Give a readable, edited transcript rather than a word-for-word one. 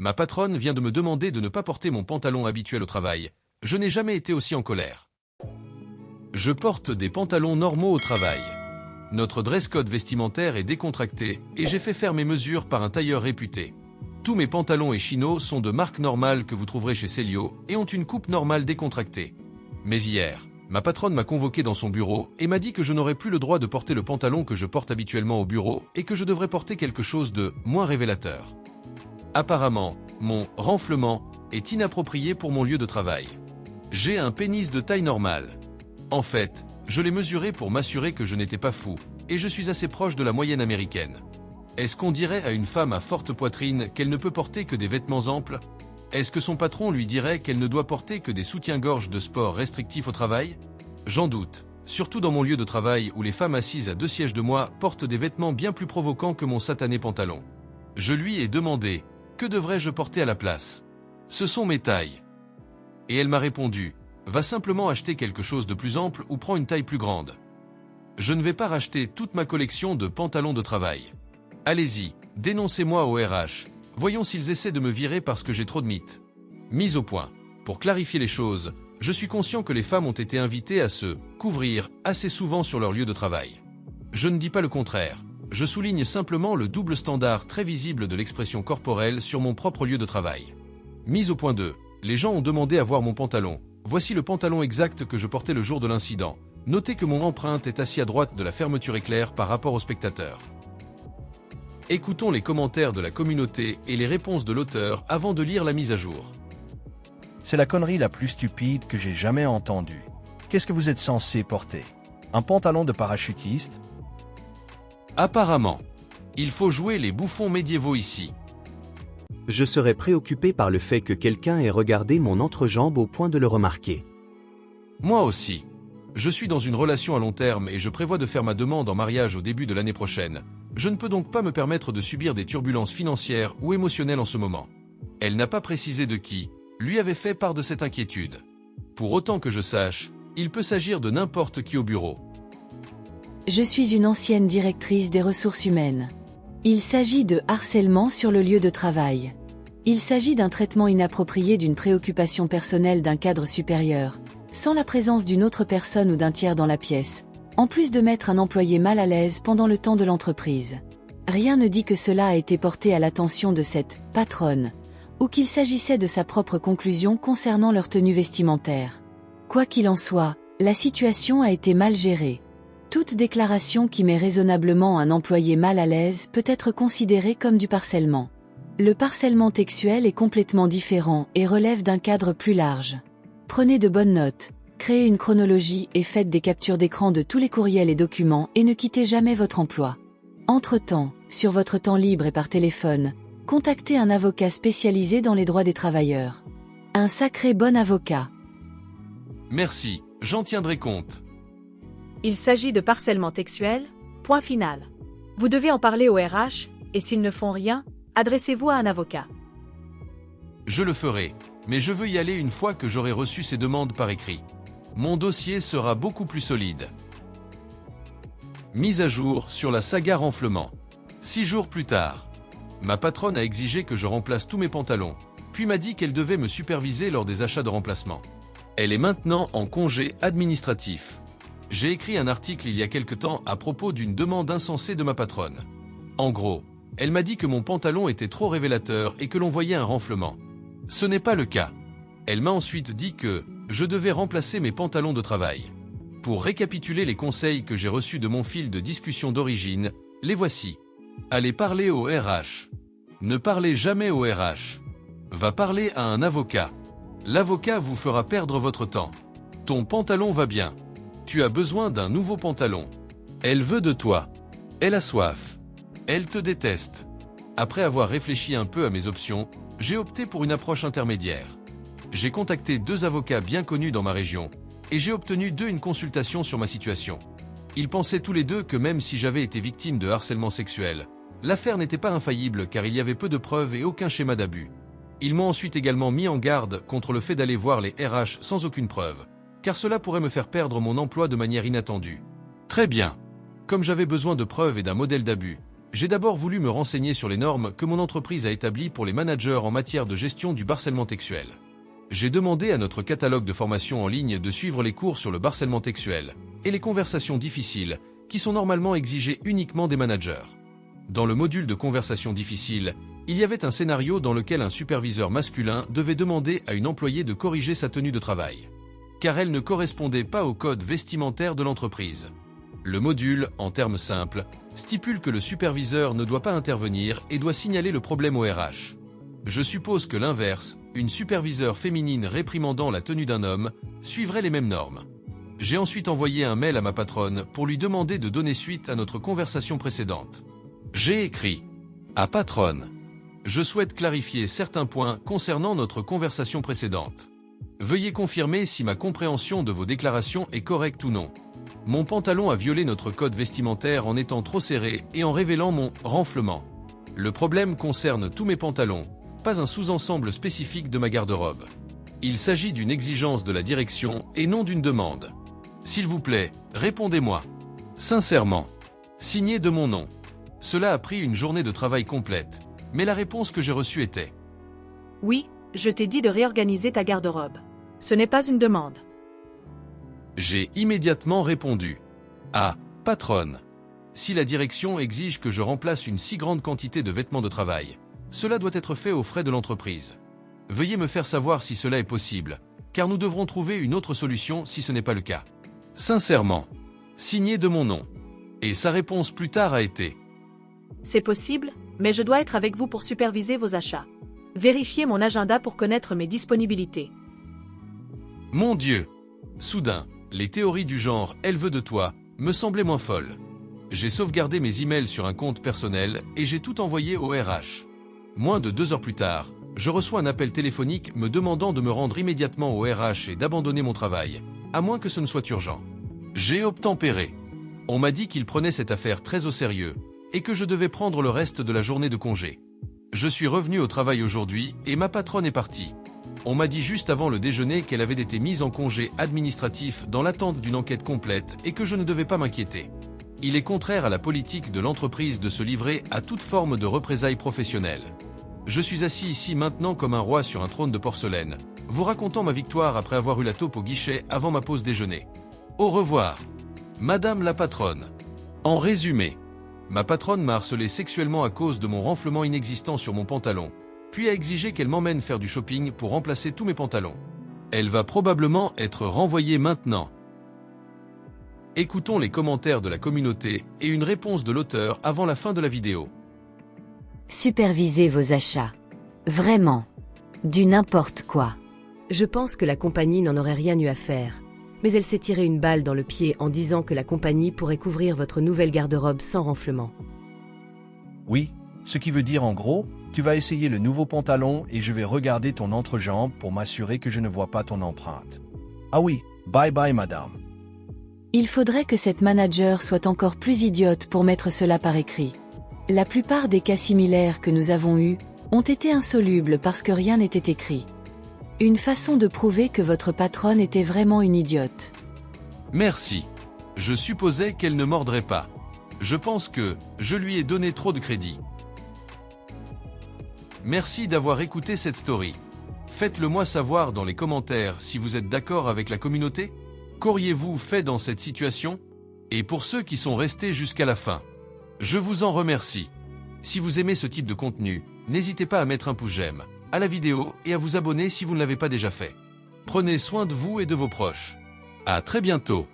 Ma patronne vient de me demander de ne pas porter mon pantalon habituel au travail. Je n'ai jamais été aussi en colère. Je porte des pantalons normaux au travail. Notre dress code vestimentaire est décontracté et j'ai fait faire mes mesures par un tailleur réputé. Tous mes pantalons et chinos sont de marque normale que vous trouverez chez Celio et ont une coupe normale décontractée. Mais hier, ma patronne m'a convoqué dans son bureau et m'a dit que je n'aurais plus le droit de porter le pantalon que je porte habituellement au bureau et que je devrais porter quelque chose de moins révélateur. Apparemment, mon renflement est inapproprié pour mon lieu de travail. J'ai un pénis de taille normale. En fait, je l'ai mesuré pour m'assurer que je n'étais pas fou, et je suis assez proche de la moyenne américaine. Est-ce qu'on dirait à une femme à forte poitrine qu'elle ne peut porter que des vêtements amples? Est-ce que son patron lui dirait qu'elle ne doit porter que des soutiens-gorge de sport restrictifs au travail? J'en doute, surtout dans mon lieu de travail où les femmes assises à 2 sièges de moi portent des vêtements bien plus provocants que mon satané pantalon. Je lui ai demandé, que devrais-je porter à la place? Ce sont mes tailles. Et elle m'a répondu, va simplement acheter quelque chose de plus ample ou prends une taille plus grande. Je ne vais pas racheter toute ma collection de pantalons de travail. Allez-y, dénoncez-moi au RH. Voyons s'ils essaient de me virer parce que j'ai trop de mythes. Mise au point. Pour clarifier les choses, je suis conscient que les femmes ont été invitées à se couvrir assez souvent sur leur lieu de travail. Je ne dis pas le contraire. Je souligne simplement le double standard très visible de l'expression corporelle sur mon propre lieu de travail. Mise au point 2. Les gens ont demandé à voir mon pantalon. Voici le pantalon exact que je portais le jour de l'incident. Notez que mon empreinte est assise à droite de la fermeture éclair par rapport au spectateur. Écoutons les commentaires de la communauté et les réponses de l'auteur avant de lire la mise à jour. C'est la connerie la plus stupide que j'ai jamais entendue. Qu'est-ce que vous êtes censé porter? Un pantalon de parachutiste? Apparemment, il faut jouer les bouffons médiévaux ici. Je serais préoccupé par le fait que quelqu'un ait regardé mon entrejambe au point de le remarquer. Moi aussi. Je suis dans une relation à long terme et je prévois de faire ma demande en mariage au début de l'année prochaine. Je ne peux donc pas me permettre de subir des turbulences financières ou émotionnelles en ce moment. Elle n'a pas précisé de qui lui avait fait part de cette inquiétude. Pour autant que je sache, il peut s'agir de n'importe qui au bureau. Je suis une ancienne directrice des ressources humaines. Il s'agit de harcèlement sur le lieu de travail. Il s'agit d'un traitement inapproprié d'une préoccupation personnelle d'un cadre supérieur, sans la présence d'une autre personne ou d'un tiers dans la pièce, en plus de mettre un employé mal à l'aise pendant le temps de l'entreprise. Rien ne dit que cela a été porté à l'attention de cette patronne, ou qu'il s'agissait de sa propre conclusion concernant leur tenue vestimentaire. Quoi qu'il en soit, la situation a été mal gérée. Toute déclaration qui met raisonnablement un employé mal à l'aise peut être considérée comme du harcèlement. Le harcèlement textuel est complètement différent et relève d'un cadre plus large. Prenez de bonnes notes, créez une chronologie et faites des captures d'écran de tous les courriels et documents et ne quittez jamais votre emploi. Entre-temps, sur votre temps libre et par téléphone, contactez un avocat spécialisé dans les droits des travailleurs. Un sacré bon avocat. Merci, j'en tiendrai compte. Il s'agit de harcèlement textuel, point final. Vous devez en parler au RH, et s'ils ne font rien, adressez-vous à un avocat. Je le ferai, mais je veux y aller une fois que j'aurai reçu ces demandes par écrit. Mon dossier sera beaucoup plus solide. Mise à jour sur la saga renflement. 6 jours plus tard. Ma patronne a exigé que je remplace tous mes pantalons, puis m'a dit qu'elle devait me superviser lors des achats de remplacement. Elle est maintenant en congé administratif. J'ai écrit un article il y a quelque temps à propos d'une demande insensée de ma patronne. En gros, elle m'a dit que mon pantalon était trop révélateur et que l'on voyait un renflement. Ce n'est pas le cas. Elle m'a ensuite dit que je devais remplacer mes pantalons de travail. Pour récapituler les conseils que j'ai reçus de mon fil de discussion d'origine, les voici. Allez parler au RH. Ne parlez jamais au RH. Va parler à un avocat. L'avocat vous fera perdre votre temps. Ton pantalon va bien. Tu as besoin d'un nouveau pantalon. Elle veut de toi. Elle a soif. Elle te déteste. Après avoir réfléchi un peu à mes options, j'ai opté pour une approche intermédiaire. J'ai contacté 2 avocats bien connus dans ma région, et j'ai obtenu d'eux une consultation sur ma situation. Ils pensaient tous les deux que même si j'avais été victime de harcèlement sexuel, l'affaire n'était pas infaillible car il y avait peu de preuves et aucun schéma d'abus. Ils m'ont ensuite également mis en garde contre le fait d'aller voir les RH sans aucune preuve, car cela pourrait me faire perdre mon emploi de manière inattendue. Très bien. Comme j'avais besoin de preuves et d'un modèle d'abus, J'ai d'abord voulu me renseigner sur les normes que mon entreprise a établies pour les managers en matière de gestion du harcèlement textuel. J'ai demandé à notre catalogue de formation en ligne de suivre les cours sur le harcèlement textuel et les conversations difficiles qui sont normalement exigées uniquement des managers. Dans le module de conversations difficiles, il y avait un scénario dans lequel un superviseur masculin devait demander à une employée de corriger sa tenue de travail, car elle ne correspondait pas au code vestimentaire de l'entreprise. Le module, en termes simples, stipule que le superviseur ne doit pas intervenir et doit signaler le problème au RH. Je suppose que l'inverse, une superviseure féminine réprimandant la tenue d'un homme, suivrait les mêmes normes. J'ai ensuite envoyé un mail à ma patronne pour lui demander de donner suite à notre conversation précédente. J'ai écrit à patronne. Je souhaite clarifier certains points concernant notre conversation précédente. Veuillez confirmer si ma compréhension de vos déclarations est correcte ou non. Mon pantalon a violé notre code vestimentaire en étant trop serré et en révélant mon renflement. Le problème concerne tous mes pantalons, pas un sous-ensemble spécifique de ma garde-robe. Il s'agit d'une exigence de la direction et non d'une demande. S'il vous plaît, répondez-moi. Sincèrement. Signé de mon nom. Cela a pris une journée de travail complète, mais la réponse que j'ai reçue était « Oui, je t'ai dit de réorganiser ta garde-robe. Ce n'est pas une demande. » J'ai immédiatement répondu « Ah, patronne. Si la direction exige que je remplace une si grande quantité de vêtements de travail, cela doit être fait aux frais de l'entreprise. Veuillez me faire savoir si cela est possible, car nous devrons trouver une autre solution si ce n'est pas le cas. Sincèrement. Signé de mon nom. » Et sa réponse plus tard a été « C'est possible, mais je dois être avec vous pour superviser vos achats. Vérifiez mon agenda pour connaître mes disponibilités. » Mon Dieu! Soudain, les théories du genre « elle veut de toi » me semblaient moins folles. J'ai sauvegardé mes emails sur un compte personnel et j'ai tout envoyé au RH. Moins de 2 heures plus tard, je reçois un appel téléphonique me demandant de me rendre immédiatement au RH et d'abandonner mon travail, à moins que ce ne soit urgent. J'ai obtempéré. On m'a dit qu'il prenait cette affaire très au sérieux et que je devais prendre le reste de la journée de congé. Je suis revenu au travail aujourd'hui et ma patronne est partie. On m'a dit juste avant le déjeuner qu'elle avait été mise en congé administratif dans l'attente d'une enquête complète et que je ne devais pas m'inquiéter. Il est contraire à la politique de l'entreprise de se livrer à toute forme de représailles professionnelles. Je suis assis ici maintenant comme un roi sur un trône de porcelaine, vous racontant ma victoire après avoir eu la taupe au guichet avant ma pause déjeuner. Au revoir, Madame la patronne. En résumé, ma patronne m'a harcelé sexuellement à cause de mon renflement inexistant sur mon pantalon, puis a exigé qu'elle m'emmène faire du shopping pour remplacer tous mes pantalons. Elle va probablement être renvoyée maintenant. Écoutons les commentaires de la communauté et une réponse de l'auteur avant la fin de la vidéo. Supervisez vos achats. Vraiment. Du n'importe quoi. Je pense que la compagnie n'en aurait rien eu à faire, mais elle s'est tiré une balle dans le pied en disant que la compagnie pourrait couvrir votre nouvelle garde-robe sans renflement. Oui, ce qui veut dire en gros, tu vas essayer le nouveau pantalon et je vais regarder ton entrejambe pour m'assurer que je ne vois pas ton empreinte. Ah oui, bye bye madame. Il faudrait que cette manager soit encore plus idiote pour mettre cela par écrit. La plupart des cas similaires que nous avons eus ont été insolubles parce que rien n'était écrit. Une façon de prouver que votre patronne était vraiment une idiote. Merci. Je supposais qu'elle ne mordrait pas. Je pense que je lui ai donné trop de crédit. Merci d'avoir écouté cette story. Faites-le moi savoir dans les commentaires si vous êtes d'accord avec la communauté. Qu'auriez-vous fait dans cette situation? Et pour ceux qui sont restés jusqu'à la fin, je vous en remercie. Si vous aimez ce type de contenu, n'hésitez pas à mettre un pouce j'aime à la vidéo et à vous abonner si vous ne l'avez pas déjà fait. Prenez soin de vous et de vos proches. À très bientôt.